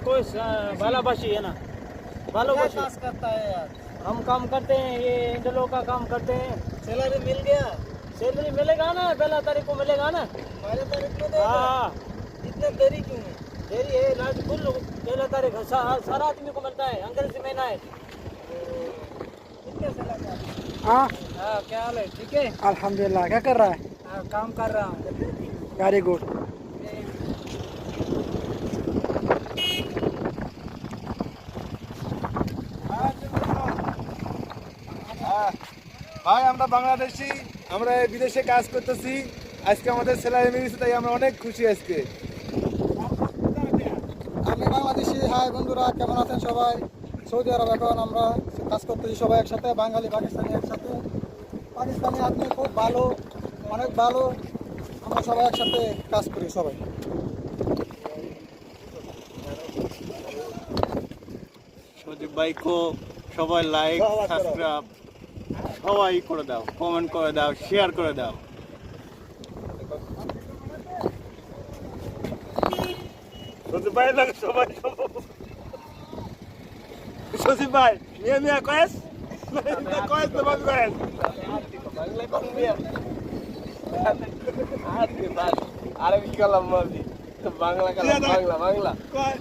कोई बालाबाशी है ना, बालाबाशी करता है यार। हम काम करते हैं, ये इंटरलो का काम करते हैं। सैलरी मिल गया? सैलरी मिलेगा ना, 1 तारीख को मिलेगा ना। 12 तारीख को देगा? हाँ इतना देरी क्यों है? देरी है, लाज फुल 1 तारीख सारा आदमी को मिलता है, अंग्रेजी महीना है। कितने साल का? हाँ हाँ, क्या हाल है? ठीक है। अल्हम्दुलिल्लाह। क्या कर रहा है? हाँ, काम कर रहा हूँ। Very good. ভাই আমরা বাংলাদেশি, আমরা বিদেশে কাজ করতেছি। আজকে আমাদের স্যালারি মিলেছে, তাই আমরা অনেক খুশি আজকে। আমি বাংলাদেশি। হাই বন্ধুরা, কেমন আছেন সবাই? সৌদি আরব এখন আমরা কাজ করতেছি সবাই একসাথে, বাঙালি পাকিস্তানি একসাথে। পাকিস্তানি আপনি খুব ভালো, অনেক ভালো। আমরা সবাই একসাথে কাজ করি সবাই। সজীব ভাইকে সবাই লাইক সাবস্ক্রাইব সবাই করে দাও, কমেন্ট করে দাও, শেয়ার করে দাও। সজীব ভাই লাগে সবাই সজীব ভাই মিয়া মিয়া কয়েস কয়েস তো বাদ করেন বাংলা কোন মিয়া? আজকে বাস আরবি কালাম মাঝি, বাংলা কালাম, বাংলা বাংলা। কয়